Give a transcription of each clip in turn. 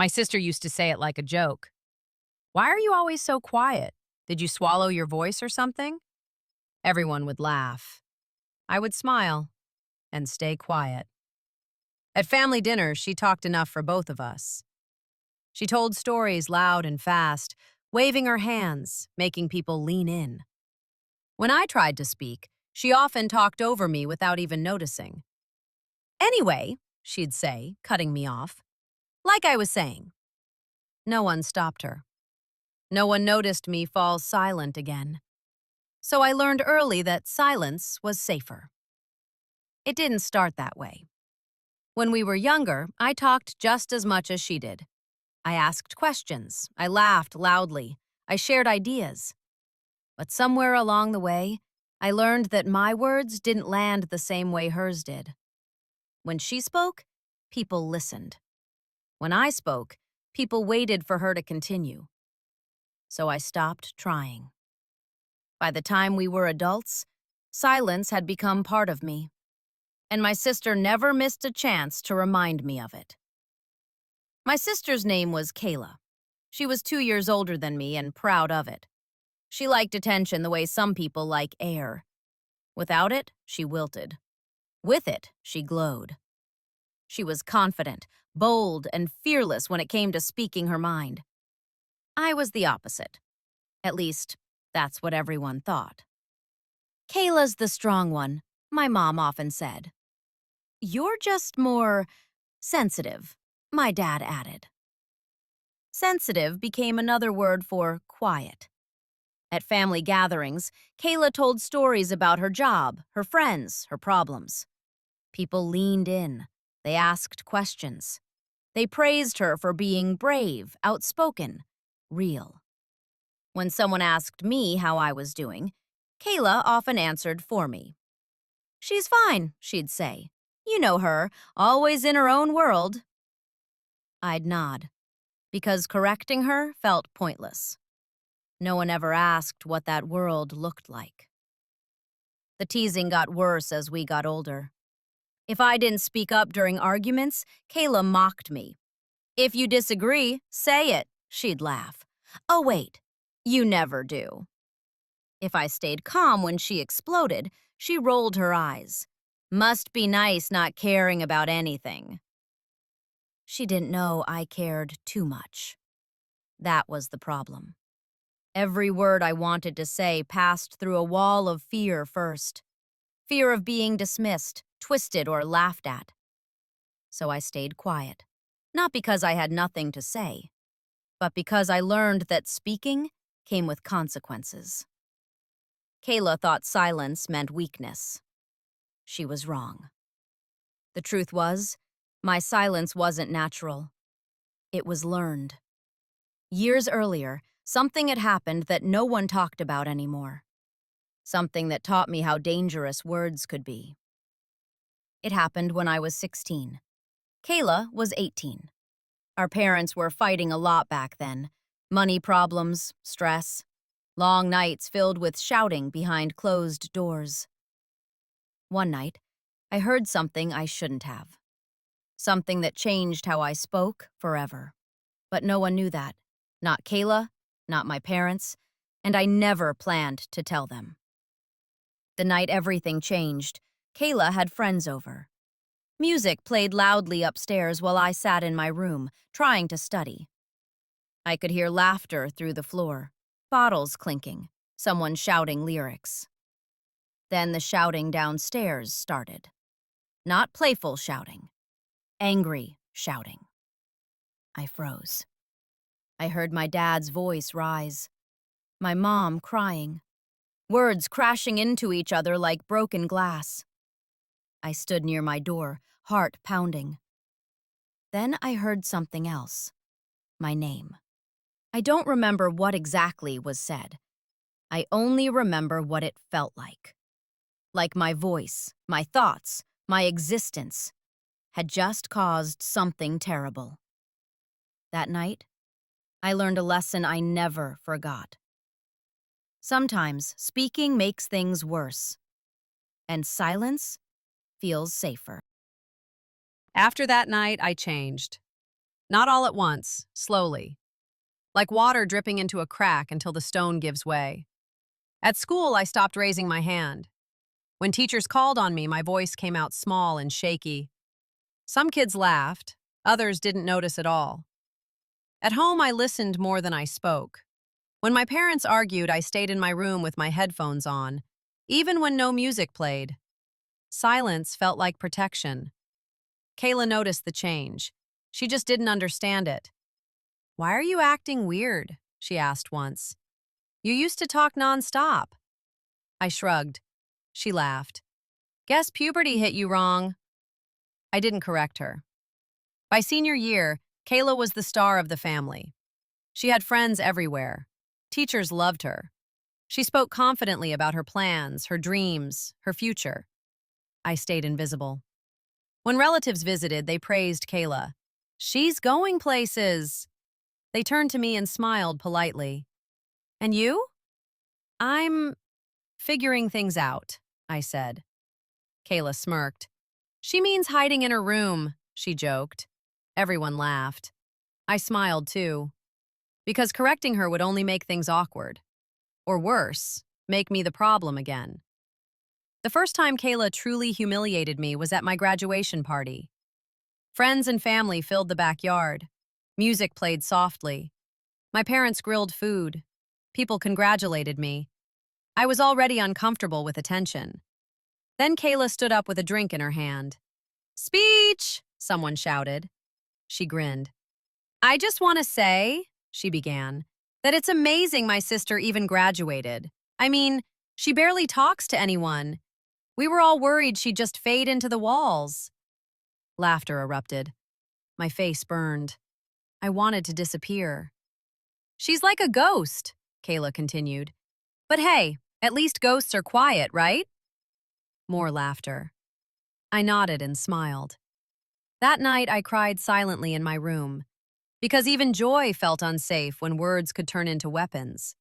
My sister used to say it like a joke. Why are you always so quiet? Did you swallow your voice or something? Everyone would laugh. I would smile and stay quiet. At family dinners, she talked enough for both of us. She told stories loud and fast, waving her hands, making people lean in. When I tried to speak, she often talked over me without even noticing. Anyway, she'd say, cutting me off. Like I was saying. No one stopped her. No one noticed me fall silent again. So I learned early that silence was safer. It didn't start that way. When we were younger, I talked just as much as she did. I asked questions. I laughed loudly. I shared ideas. But somewhere along the way, I learned that my words didn't land the same way hers did. When she spoke, people listened. When I spoke, people waited for her to continue. So I stopped trying. By the time we were adults, silence had become part of me, and my sister never missed a chance to remind me of it. My sister's name was Kayla. She was 2 years older than me and proud of it. She liked attention the way some people like air. Without it, she wilted. With it, she glowed. She was confident, bold, and fearless when it came to speaking her mind. I was the opposite. At least, that's what everyone thought. Kayla's the strong one, my mom often said. You're just more sensitive, my dad added. Sensitive became another word for quiet. At family gatherings, Kayla told stories about her job, her friends, her problems. People leaned in. They asked questions. They praised her for being brave, outspoken, real. When someone asked me how I was doing, Kayla often answered for me. She's fine, she'd say. You know her, always in her own world. I'd nod, because correcting her felt pointless. No one ever asked what that world looked like. The teasing got worse as we got older. If I didn't speak up during arguments, Kayla mocked me. If you disagree, say it, she'd laugh. Oh, wait, you never do. If I stayed calm when she exploded, she rolled her eyes. Must be nice not caring about anything. She didn't know I cared too much. That was the problem. Every word I wanted to say passed through a wall of fear first. Fear of being dismissed, twisted, or laughed at. So I stayed quiet. Not because I had nothing to say, but because I learned that speaking came with consequences. Kayla thought silence meant weakness. She was wrong. The truth was, my silence wasn't natural. It was learned. Years earlier, something had happened that no one talked about anymore. Something that taught me how dangerous words could be. It happened when I was 16. Kayla was 18. Our parents were fighting a lot back then. Money problems, stress, long nights filled with shouting behind closed doors. One night, I heard something I shouldn't have. Something that changed how I spoke forever. But no one knew that. Not Kayla, not my parents, and I never planned to tell them. The night everything changed, Kayla had friends over. Music played loudly upstairs while I sat in my room, trying to study. I could hear laughter through the floor, bottles clinking, someone shouting lyrics. Then the shouting downstairs started. Not playful shouting, angry shouting. I froze. I heard my dad's voice rise, my mom crying, words crashing into each other like broken glass. I stood near my door, heart pounding. Then I heard something else, my name. I don't remember what exactly was said. I only remember what it felt like. Like my voice, my thoughts, my existence had just caused something terrible. That night, I learned a lesson I never forgot. Sometimes speaking makes things worse, and silence feels safer. After that night, I changed. Not all at once, slowly, like water dripping into a crack until the stone gives way. At school, I stopped raising my hand. When teachers called on me, my voice came out small and shaky. Some kids laughed, others didn't notice at all. At home, I listened more than I spoke. When my parents argued, I stayed in my room with my headphones on, even when no music played. Silence felt like protection. Kayla noticed the change. She just didn't understand it. "Why are you acting weird?" she asked once. "You used to talk nonstop." I shrugged. She laughed. "Guess puberty hit you wrong." I didn't correct her. By senior year, Kayla was the star of the family. She had friends everywhere. Teachers loved her. She spoke confidently about her plans, her dreams, her future. I stayed invisible. When relatives visited, they praised Kayla. "She's going places." They turned to me and smiled politely. "And you?" "I'm figuring things out," I said. Kayla smirked. "She means hiding in her room," she joked. Everyone laughed. I smiled too, because correcting her would only make things awkward. Or worse, make me the problem again. The first time Kayla truly humiliated me was at my graduation party. Friends and family filled the backyard. Music played softly. My parents grilled food. People congratulated me. I was already uncomfortable with attention. Then Kayla stood up with a drink in her hand. "Speech!" someone shouted. She grinned. "I just want to say," she began, "that it's amazing my sister even graduated. I mean, she barely talks to anyone. We were all worried she'd just fade into the walls." Laughter erupted. My face burned. I wanted to disappear. "She's like a ghost," Kayla continued. "But hey, at least ghosts are quiet, right?" More laughter. I nodded and smiled. That night, I cried silently in my room, because even joy felt unsafe when words could turn into weapons.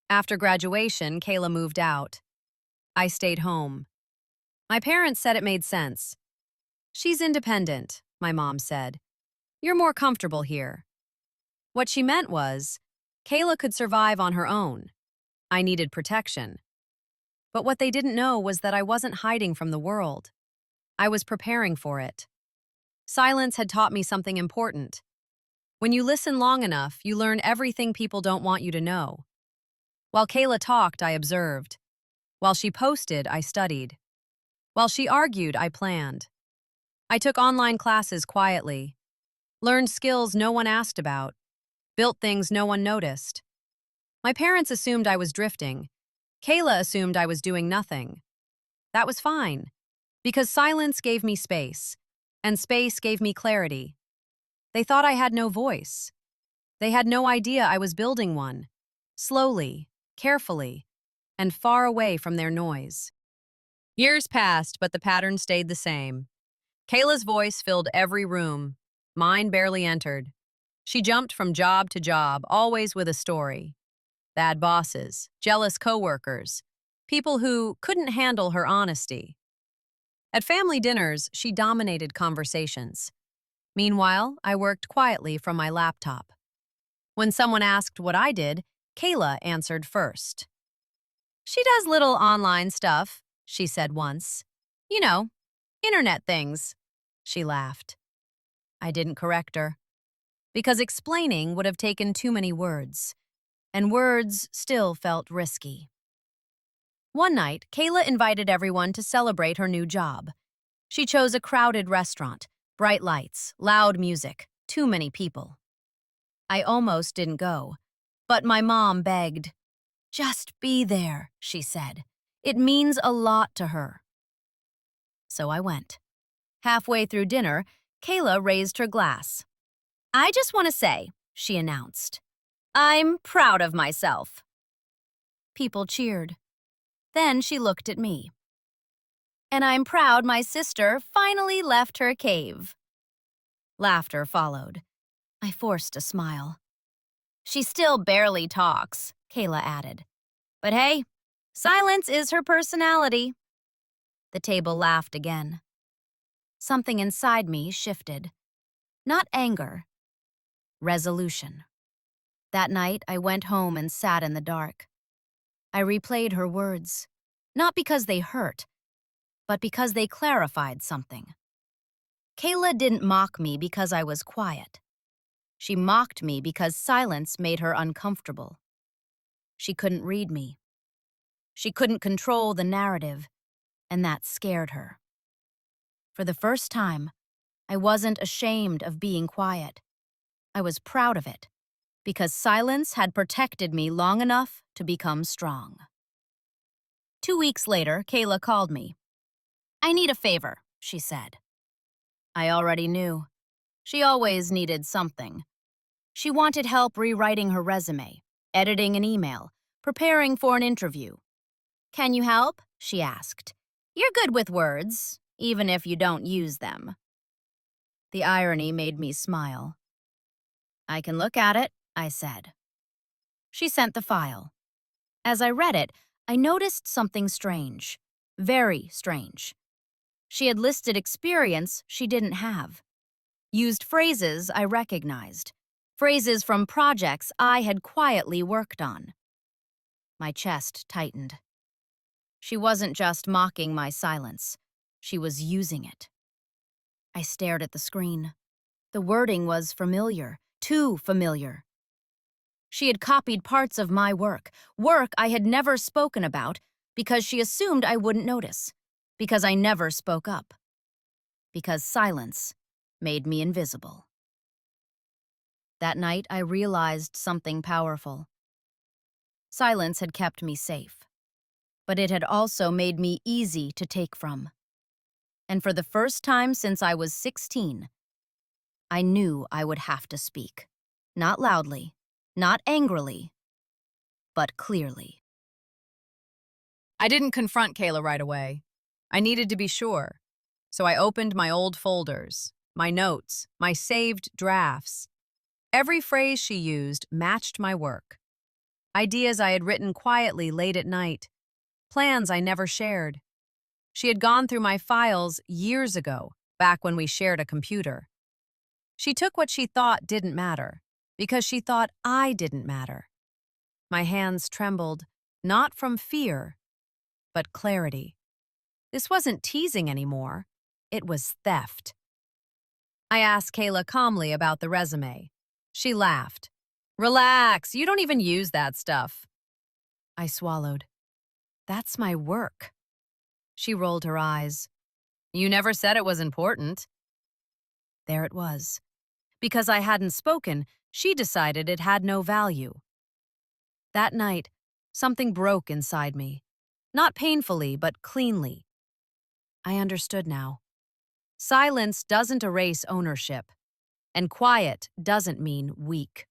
After graduation, Kayla moved out. I stayed home. My parents said it made sense. "She's independent," my mom said. "You're more comfortable here." What she meant was, Kayla could survive on her own. I needed protection. But what they didn't know was that I wasn't hiding from the world. I was preparing for it. Silence had taught me something important. When you listen long enough, you learn everything people don't want you to know. While Kayla talked, I observed. While she posted, I studied. While she argued, I planned. I took online classes quietly, learned skills no one asked about, built things no one noticed. My parents assumed I was drifting. Kayla assumed I was doing nothing. That was fine, because silence gave me space, and space gave me clarity. They thought I had no voice. They had no idea I was building one, slowly, carefully, and far away from their noise. Years passed, but the pattern stayed the same. Kayla's voice filled every room. Mine barely entered. She jumped from job to job, always with a story. Bad bosses, jealous coworkers, people who couldn't handle her honesty. At family dinners, she dominated conversations. Meanwhile, I worked quietly from my laptop. When someone asked what I did, Kayla answered first. "She does little online stuff," she said once. "You know, internet things." She laughed. I didn't correct her, because explaining would have taken too many words, and words still felt risky. One night, Kayla invited everyone to celebrate her new job. She chose a crowded restaurant, bright lights, loud music, too many people. I almost didn't go, but my mom begged. "Just be there," she said. "It means a lot to her." So I went. Halfway through dinner, Kayla raised her glass. "I just want to say," she announced, "I'm proud of myself." People cheered. Then she looked at me. "And I'm proud my sister finally left her cave." Laughter followed. I forced a smile. "She still barely talks," Kayla added. "But hey, silence is her personality." The table laughed again. Something inside me shifted. Not anger, resolution. That night, I went home and sat in the dark. I replayed her words, not because they hurt, but because they clarified something. Kayla didn't mock me because I was quiet. She mocked me because silence made her uncomfortable. She couldn't read me. She couldn't control the narrative, and that scared her. For the first time, I wasn't ashamed of being quiet. I was proud of it, because silence had protected me long enough to become strong. 2 weeks later, Kayla called me. "I need a favor," she said. I already knew. She always needed something. She wanted help rewriting her resume, editing an email, preparing for an interview. "Can you help?" she asked. "You're good with words, even if you don't use them." The irony made me smile. "I can look at it," I said. She sent the file. As I read it, I noticed something strange. Very strange. She had listed experience she didn't have. Used phrases I recognized. Phrases from projects I had quietly worked on. My chest tightened. She wasn't just mocking my silence. She was using it. I stared at the screen. The wording was familiar, too familiar. She had copied parts of my work I had never spoken about because she assumed I wouldn't notice, because I never spoke up, because silence made me invisible. That night, I realized something powerful. Silence had kept me safe, but it had also made me easy to take from. And for the first time since I was 16, I knew I would have to speak. Not loudly, not angrily, but clearly. I didn't confront Kayla right away. I needed to be sure. So I opened my old folders, my notes, my saved drafts. Every phrase she used matched my work. Ideas I had written quietly late at night. Plans I never shared. She had gone through my files years ago, back when we shared a computer. She took what she thought didn't matter, because she thought I didn't matter. My hands trembled, not from fear, but clarity. This wasn't teasing anymore. It was theft. I asked Kayla calmly about the resume. She laughed. "Relax, you don't even use that stuff." I swallowed. "That's my work." She rolled her eyes. "You never said it was important." There it was. Because I hadn't spoken, she decided it had no value. That night, something broke inside me. Not painfully, but cleanly. I understood now. Silence doesn't erase ownership, and quiet doesn't mean weak.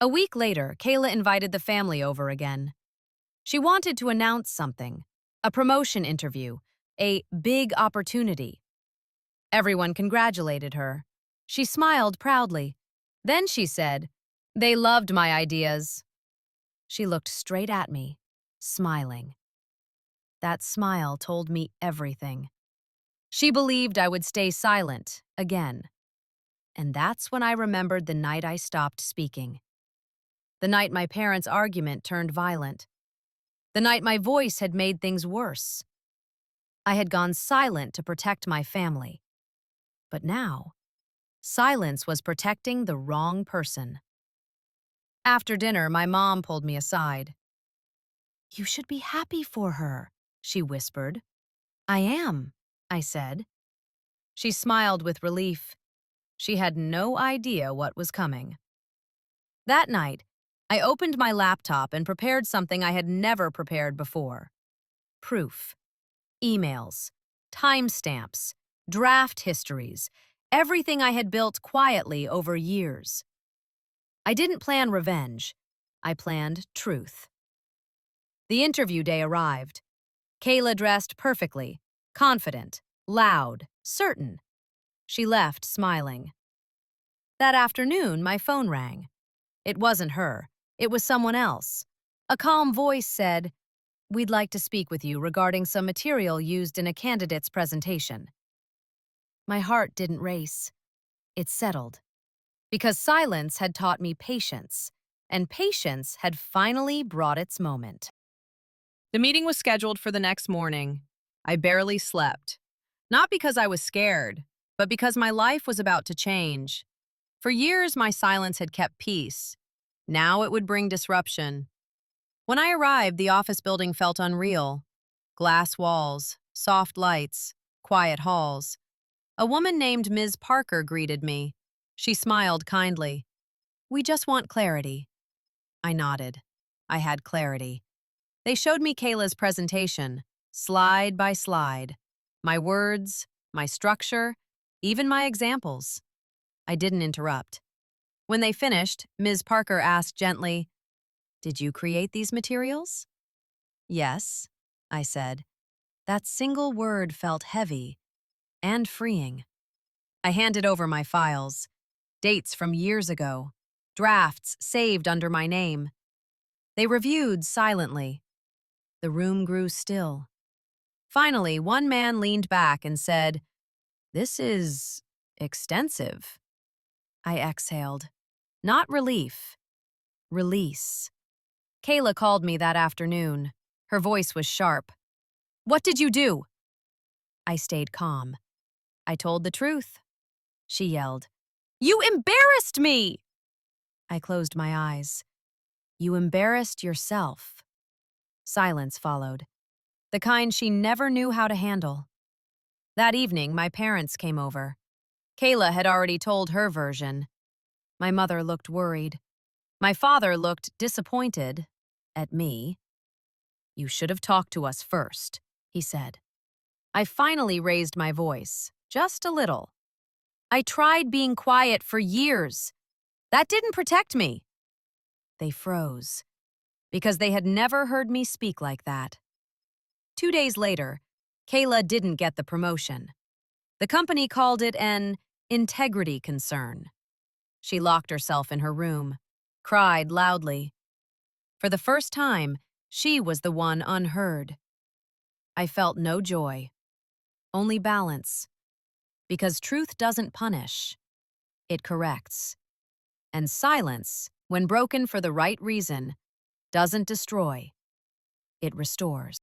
A week later, Kayla invited the family over again. She wanted to announce something, a promotion interview, a big opportunity. Everyone congratulated her. She smiled proudly. Then she said, "They loved my ideas." She looked straight at me, smiling. That smile told me everything. She believed I would stay silent, again. And that's when I remembered the night I stopped speaking. The night my parents' argument turned violent. The night my voice had made things worse. I had gone silent to protect my family. But now, silence was protecting the wrong person. After dinner, my mom pulled me aside. "You should be happy for her," she whispered. "I am," I said. She smiled with relief. She had no idea what was coming. That night, I opened my laptop and prepared something I had never prepared before. Proof. Emails. Timestamps. Draft histories. Everything I had built quietly over years. I didn't plan revenge. I planned truth. The interview day arrived. Kayla dressed perfectly, confident, loud, certain. She left smiling. That afternoon, my phone rang. It wasn't her. It was someone else. A calm voice said, "We'd like to speak with you regarding some material used in a candidate's presentation." My heart didn't race. It settled. Because silence had taught me patience, and patience had finally brought its moment. The meeting was scheduled for the next morning. I barely slept. Not because I was scared, but because my life was about to change. For years, my silence had kept peace. Now it would bring disruption. When I arrived, the office building felt unreal. Glass walls, soft lights, quiet halls. A woman named Ms. Parker greeted me. She smiled kindly. "We just want clarity." I nodded. I had clarity. They showed me Kayla's presentation, slide by slide. My words, my structure, even my examples. I didn't interrupt. When they finished, Ms. Parker asked gently, "Did you create these materials?" "Yes," I said. That single word felt heavy and freeing. I handed over my files, dates from years ago, drafts saved under my name. They reviewed silently. The room grew still. Finally, one man leaned back and said, "This is extensive." I exhaled. Not relief, release. Kayla called me that afternoon. Her voice was sharp. "What did you do?" I stayed calm. "I told the truth." She yelled, "You embarrassed me!" I closed my eyes. "You embarrassed yourself." Silence followed, the kind she never knew how to handle. That evening, my parents came over. Kayla had already told her version. My mother looked worried. My father looked disappointed at me. "You should have talked to us first," he said. I finally raised my voice, just a little. "I tried being quiet for years. That didn't protect me." They froze, because they had never heard me speak like that. 2 days later, Kayla didn't get the promotion. The company called it an integrity concern. She locked herself in her room, cried loudly. For the first time, she was the one unheard. I felt no joy, only balance. Because truth doesn't punish, it corrects. And silence, when broken for the right reason, doesn't destroy, it restores.